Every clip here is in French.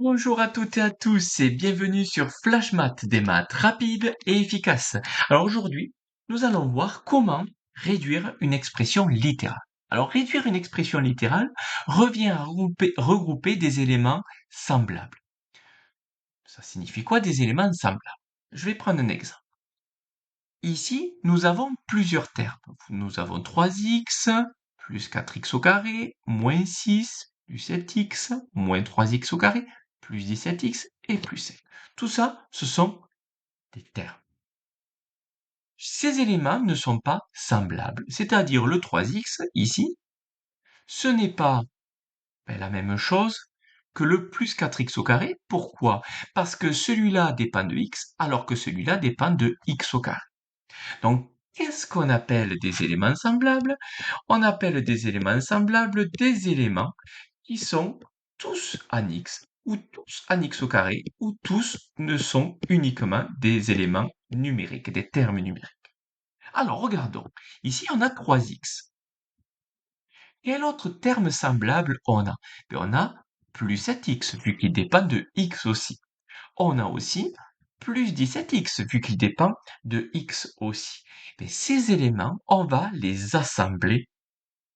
Bonjour à toutes et à tous et bienvenue sur Flash Math, des maths rapides et efficaces. Alors aujourd'hui, nous allons voir comment réduire une expression littérale. Alors réduire une expression littérale revient à regrouper des éléments semblables. Ça signifie quoi des éléments semblables? Je vais prendre un exemple. Ici, nous avons plusieurs termes. Nous avons 3x plus 4x au carré, moins 6 plus 7x, moins 3x au carré, plus 17x et plus 5. Tout ça, ce sont des termes. Ces éléments ne sont pas semblables, c'est-à-dire le 3x, ici, ce n'est pas la même chose que le plus 4x au carré. Pourquoi? Parce que celui-là dépend de x, alors que celui-là dépend de x au carré. Donc, qu'est-ce qu'on appelle des éléments semblables? On appelle des éléments semblables des éléments qui sont tous en x, ou tous en x au carré, ou tous ne sont uniquement des éléments numériques, des termes numériques. Alors, regardons. Ici, on a 3x. Quel autre terme semblable on a? On a plus 7x, vu qu'il dépend de x aussi. On a aussi plus 17x, vu qu'il dépend de x aussi. Mais ces éléments, on va les assembler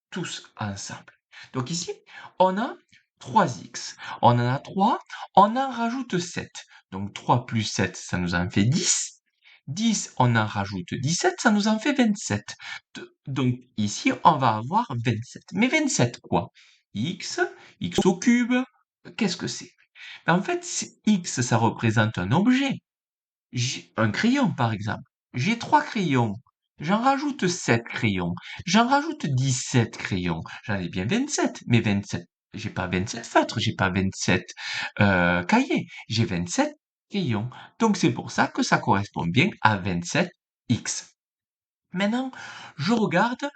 tous ensemble. Donc ici, on a 3x. On en a 3, on en rajoute 7. Donc 3 plus 7, ça nous en fait 10. 10, on en rajoute 17, ça nous en fait 27. Donc ici, on va avoir 27. Mais 27 quoi? X, x au cube, qu'est-ce que c'est? En fait, x, ça représente un objet. J'ai un crayon, par exemple. J'ai 3 crayons. J'en rajoute 7 crayons. J'en rajoute 17 crayons. J'en ai bien 27. Mais 27, j'ai pas 27 feutres, j'ai pas 27 cahiers. J'ai 27 crayons. Donc c'est pour ça que ça correspond bien à 27x. Maintenant, je regarde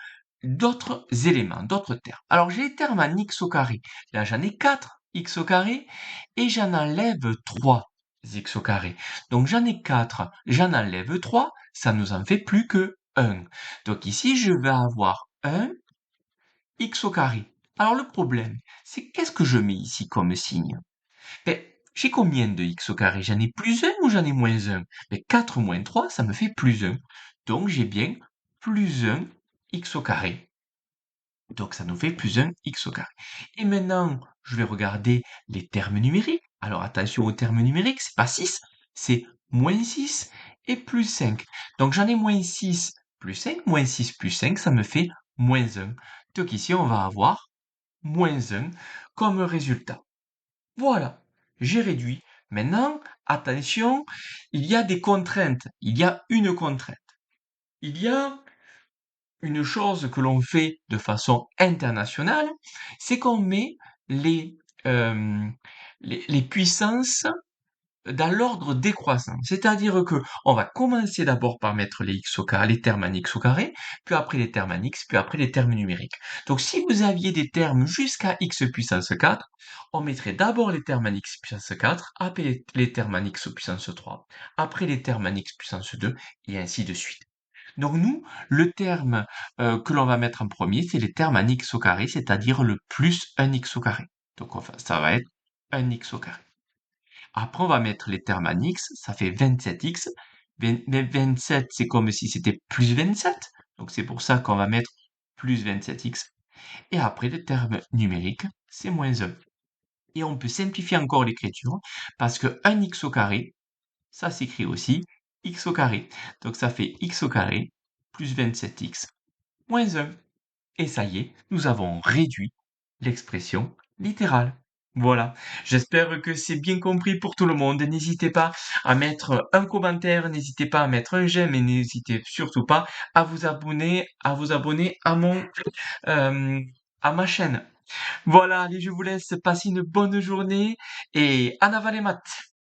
d'autres éléments, d'autres termes. Alors j'ai les termes en x au carré. Là j'en ai 4 x au carré et j'en enlève 3 x au carré. Donc j'en ai 4, j'en enlève 3, ça nous en fait plus que 1. Donc ici je vais avoir 1 x au carré. Alors le problème, c'est qu'est-ce que je mets ici comme signe? Ben, j'ai combien de x au carré? J'en ai plus 1 ou j'en ai moins 1? Mais 4 moins 3, ça me fait plus 1. Donc j'ai bien plus 1 x au carré. Donc ça nous fait plus 1 x au carré. Et maintenant, je vais regarder les termes numériques. Alors attention aux termes numériques, c'est pas 6, c'est moins 6 et plus 5. Donc j'en ai moins 6 plus 5, moins 6 plus 5, ça me fait moins 1. Donc ici, on va avoir moins 1 comme résultat. Voilà, j'ai réduit. Maintenant, attention, il y a des contraintes. Il y a une contrainte. Il y a une chose que l'on fait de façon internationale, c'est qu'on met les, euh, les puissances dans l'ordre décroissant. C'est-à-dire que on va commencer d'abord par mettre les x au carré, les termes en x au carré, puis après les termes en x, puis après les termes numériques. Donc si vous aviez des termes jusqu'à x puissance 4, on mettrait d'abord les termes en x puissance 4, après les termes en x puissance 3, après les termes en x puissance 2, et ainsi de suite. Donc nous, le terme que l'on va mettre en premier, c'est les termes en x au carré, c'est-à-dire le plus 1x au carré. Donc enfin, ça va être 1x au carré. Après, on va mettre les termes en x, ça fait 27x. Mais 27, c'est comme si c'était plus 27. Donc c'est pour ça qu'on va mettre plus 27x. Et après, les termes numériques, c'est moins 1. Et on peut simplifier encore l'écriture, parce que 1x au carré, ça s'écrit aussi x au carré. Donc ça fait x au carré plus 27x moins 1. Et ça y est, nous avons réduit l'expression littérale. Voilà, j'espère que c'est bien compris pour tout le monde. N'hésitez pas à mettre un commentaire, n'hésitez pas à mettre un j'aime et n'hésitez surtout pas à vous abonner euh, à ma chaîne. Voilà, allez, je vous laisse passer une bonne journée et en avant les maths.